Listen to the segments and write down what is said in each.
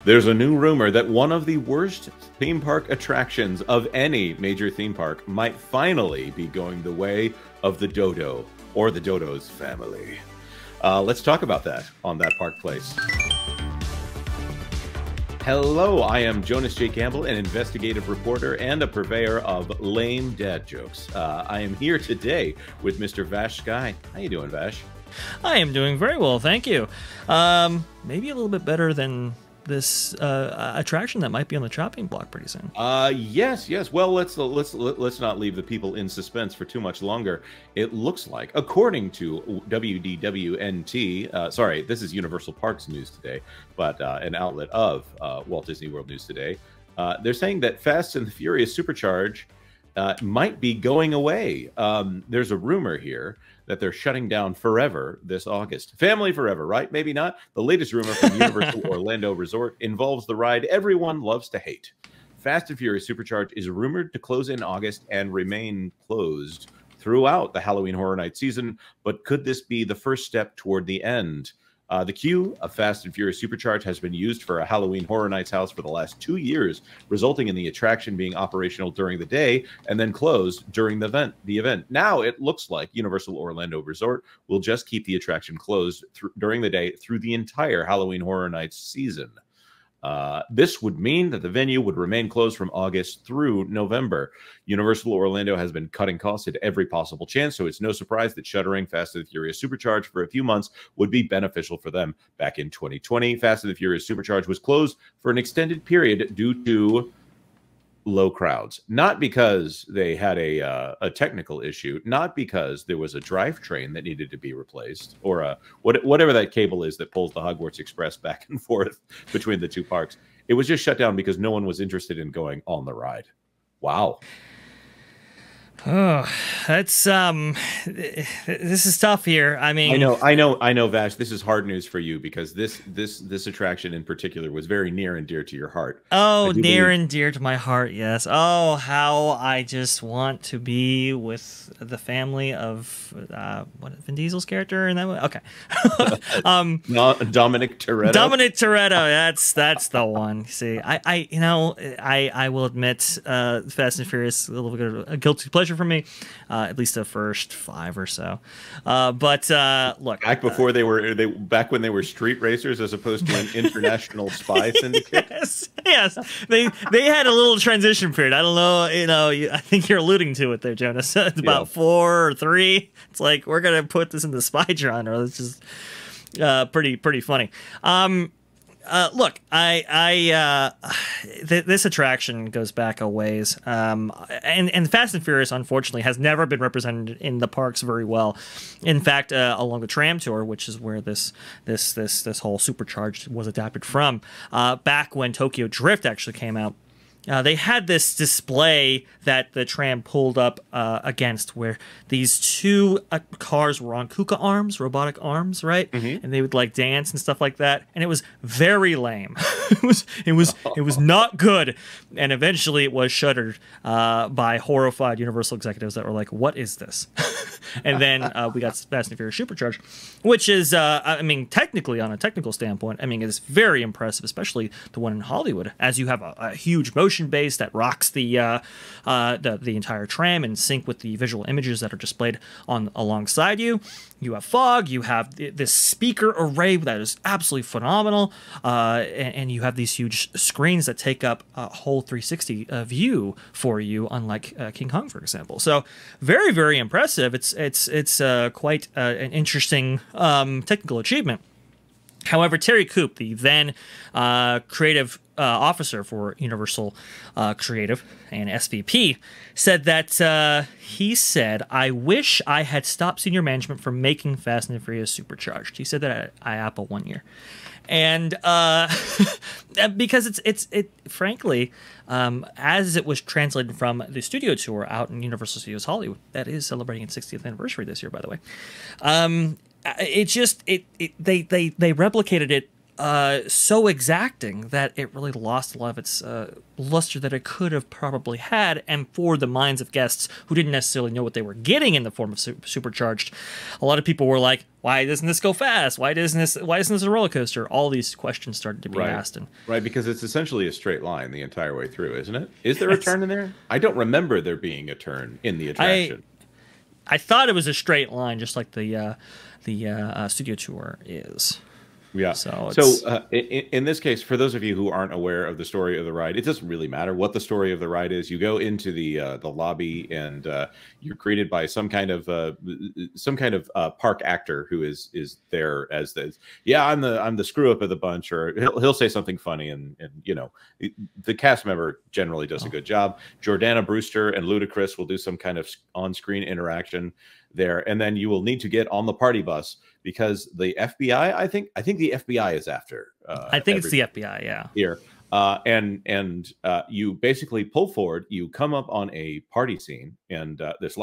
There's a new rumor that one of the worst theme park attractions of any major theme park might finally be going the way of the dodo, or the dodo's family. Let's talk about that on That Park Place. Hello, I am Jonas J. Campbell, an investigative reporter and a purveyor of lame dad jokes. I am here today with Mr. Vash Sky. How you doing, Vash? I am doing very well, thank you. Maybe a little bit better than this attraction that might be on the chopping block pretty soon. Yes. Well, let's not leave the people in suspense for too much longer. It looks like, according to WDWNT, sorry, this is Universal Parks News today, but an outlet of Walt Disney World News today, they're saying that Fast and the Furious Supercharged might be going away. There's a rumor here that they're shutting down forever this August. Family forever, right? Maybe not. The latest rumor from Universal Orlando Resort involves the ride everyone loves to hate. Fast and Furious Supercharged is rumored to close in August and remain closed throughout the Halloween Horror Nights season, but could this be the first step toward the end? The queue of Fast and Furious Supercharged has been used for a Halloween Horror Nights house for the last 2 years, resulting in the attraction being operational during the day and then closed during the event. Now it looks like Universal Orlando Resort will just keep the attraction closed during the day through the entire Halloween Horror Nights season. This would mean that the venue would remain closed from August through November. Universal Orlando has been cutting costs at every possible chance, so it's no surprise that shuttering Fast and the Furious Supercharged for a few months would be beneficial for them. Back in 2020, Fast and the Furious Supercharged was closed for an extended period due to low crowds, not because they had a technical issue, not because there was a drivetrain that needed to be replaced, or whatever that cable is that pulls the Hogwarts Express back and forth between the two parks. It was just shut down because no one was interested in going on the ride. Wow. Oh, that's this is tough here. I mean, I know, Vash. This is hard news for you because this attraction in particular was very near and dear to your heart. Oh, near and dear to my heart, yes. Oh, how I just want to be with the family of what, Vin Diesel's character in that one. Okay, Dominic Toretto. Dominic Toretto. That's the one. See, I will admit, Fast and Furious a little bit of a guilty pleasure for me, at least the first 5 or so. But look, back before back when they were street racers as opposed to an international spy syndicate. Yes, they had a little transition period. I don't know, I think you're alluding to it there, Jonas. It's about 4 or 3. It's like we're gonna put this in the spy genre. It's just pretty funny. Look, this attraction goes back a ways, and Fast and Furious, unfortunately, has never been represented in the parks very well. In fact, along the tram tour, which is where this whole Supercharged was adapted from, back when Tokyo Drift actually came out. They had this display that the tram pulled up against, where these 2 cars were on Kuka arms, robotic arms, right? Mm-hmm. And they would like dance and stuff like that, and it was very lame. it was not good. And eventually, it was shuttered by horrified Universal executives that were like, "What is this?" And then we got Fast and Furious Supercharged, which is, I mean, technically, on a technical standpoint, I mean, it's very impressive, especially the one in Hollywood, as you have a huge motion base that rocks the entire tram in sync with the visual images that are displayed alongside you. You have fog, you have this speaker array that is absolutely phenomenal, and you have these huge screens that take up a whole 360 view for you, unlike King Kong, for example. So very, very impressive. It's quite an interesting technical achievement. However, Terry Koop, the then creative officer for Universal Creative and SVP, said that he said, "I wish I had stopped senior management from making Fast and the Furious Supercharged." He said that at Apple one year. And because it's frankly, as it was translated from the studio tour out in Universal Studios Hollywood, that is celebrating its 60th anniversary this year, by the way. They replicated it so exacting that it really lost a lot of its luster that it could have probably had. And for the minds of guests who didn't necessarily know what they were getting in the form of Supercharged, a lot of people were like, "Why doesn't this go fast? Why isn't this a roller coaster?" All these questions started to be asked. And right, because it's essentially a straight line the entire way through, isn't it? Is there a turn in there? I don't remember there being a turn in the attraction. I thought it was a straight line, just like the studio tour is. Yeah. So in this case, for those of you who aren't aware of the story of the ride, it doesn't really matter what the story of the ride is. You go into the lobby, and you're greeted by some kind of park actor who is there as the I'm the screw up of the bunch, or he'll say something funny, and you know, the cast member generally does a good job. Jordana Brewster and Ludacris will do some kind of on-screen interaction there, and then you will need to get on the party bus because the FBI, I think the FBI is after. I think it's the FBI, yeah. Here, and you basically pull forward. You come up on a party scene, and there's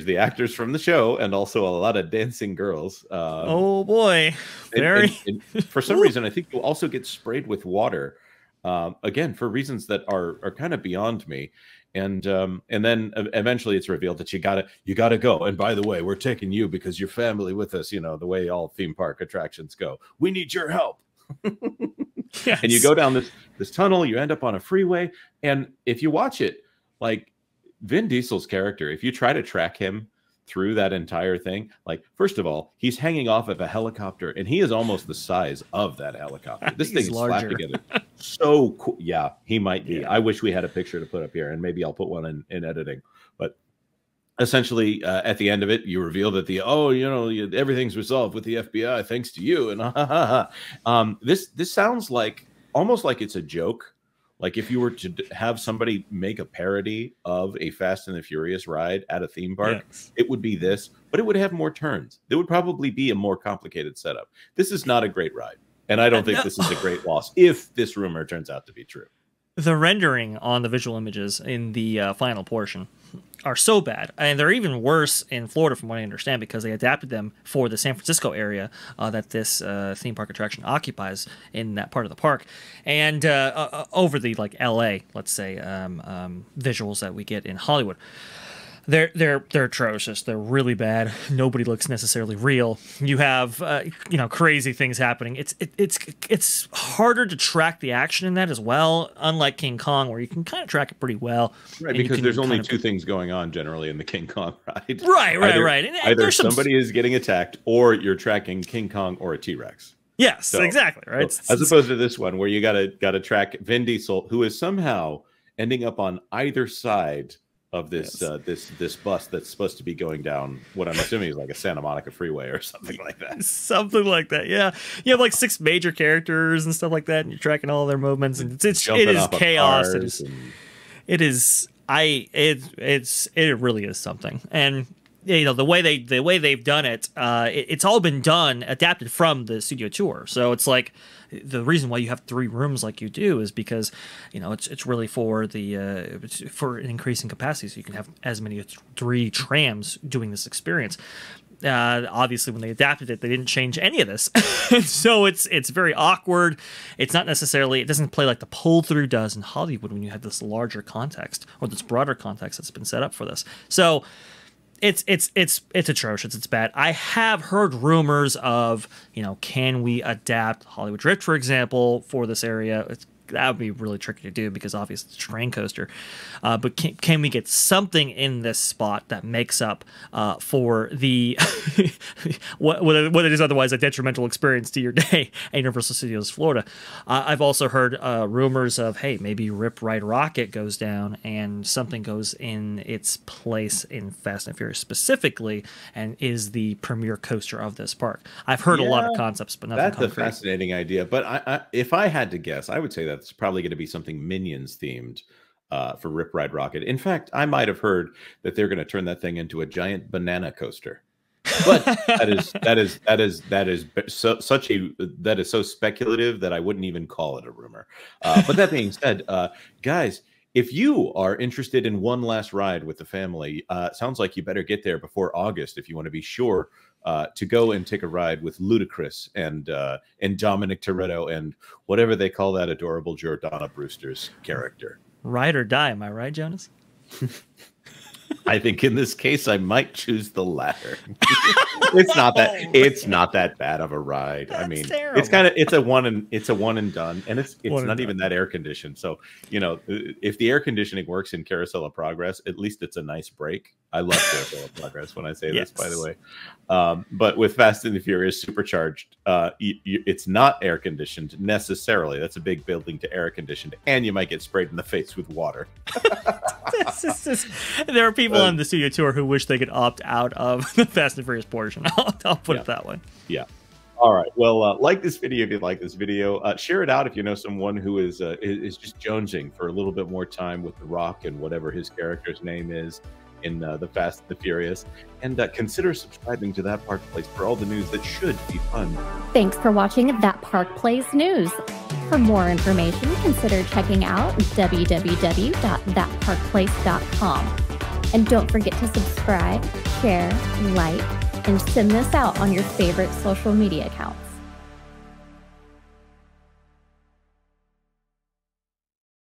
the actors from the show, and also a lot of dancing girls. Oh boy, and for some reason, I think you'll also get sprayed with water. Again, for reasons that are kind of beyond me. And then eventually it's revealed that you gotta go. And by the way, we're taking you because you're family with us. You know, the way all theme park attractions go. We need your help. Yes. And you go down this tunnel. You end up on a freeway. And if you watch it, like Vin Diesel's character, if you try to track him through that entire thing, like, first of all, he's hanging off of a helicopter, and he is almost the size of that helicopter. This thing is slapped together. So cool. Yeah, he might be. Yeah. I wish we had a picture to put up here, and maybe I'll put one in editing. But essentially, at the end of it, you reveal that everything's resolved with the FBI thanks to you. And this sounds like almost like it's a joke. Like if you were to have somebody make a parody of a Fast and the Furious ride at a theme park, it would be this, but it would have more turns. There would probably be a more complicated setup. This is not a great ride, and I don't think this is a great loss if this rumor turns out to be true. The rendering on the visual images in the final portion are so bad, and they're even worse in Florida from what I understand, because they adapted them for the San Francisco area that this theme park attraction occupies in that part of the park, and over the LA, let's say, visuals that we get in Hollywood. They're atrocious. They're really bad. Nobody looks necessarily real. You have crazy things happening. It's harder to track the action in that as well. Unlike King Kong, where you can kind of track it pretty well. Right, because there's only two things going on generally in the King Kong ride. Right. And either somebody is getting attacked, or you're tracking King Kong or a T-Rex. Yes, exactly. Right. So, as opposed to this one, where you gotta track Vin Diesel, who is somehow ending up on either side of this this bus that's supposed to be going down what I'm assuming is like a Santa Monica freeway or something like that. Something like that, yeah. You have like 6 major characters and stuff like that, and you're tracking all their movements, and it is chaos. It really is something. And the way they've done it, it's all been adapted from the studio tour. So it's like the reason why you have 3 rooms like you do is because it's really for for an increasing capacity, so you can have as many as 3 trams doing this experience. Obviously, when they adapted it, they didn't change any of this, so it's very awkward. It's not necessarily, it doesn't play like the pull through does in Hollywood when you have this larger context or this broader context that's been set up for this. So it's atrocious. It's bad. I have heard rumors of, can we adapt Hollywood Drift, for example, for this area? That would be really tricky to do because obviously it's a train coaster. But can we get something in this spot that makes up for the what it is otherwise a detrimental experience to your day at Universal Studios Florida? I've also heard rumors of, hey, maybe Rip Ride Rocket goes down and something goes in its place in Fast and Furious specifically, and is the premier coaster of this park. I've heard a lot of concepts, but nothing concrete. That's a fascinating idea. But if I had to guess, I would say that's probably going to be something Minions themed for Rip Ride Rocket. In fact, I might have heard that they're going to turn that thing into a giant banana coaster. But that is so speculative that I wouldn't even call it a rumor. But that being said, guys, if you are interested in one last ride with the family, sounds like you better get there before August if you want to be sure to go and take a ride with Ludacris and Dominic Toretto and whatever they call that adorable Jordana Brewster's character. Ride or die, am I right, Jonas? I think in this case I might choose the latter. It's not that bad of a ride. That's I mean, terrible. it's a one and done, and it's not even that air conditioned. So, you know, if the air conditioning works in Carousel of Progress, at least it's a nice break. I love Carousel of Progress when I say this, by the way. But with Fast and the Furious Supercharged, it's not air conditioned necessarily. That's a big building to air conditioned, and you might get sprayed in the face with water. There are people on the studio tour who wish they could opt out of the Fast and Furious portion. I'll put it that way. Yeah. All right. Well, like this video if you like this video. Share it out if you know someone who is just jonesing for a little bit more time with The Rock and whatever his character's name is in the Fast and the Furious. And consider subscribing to That Park Place for all the news that should be fun. Thanks for watching That Park Place News. For more information, consider checking out www.thatparkplace.com. And don't forget to subscribe, share, like, and send this out on your favorite social media accounts.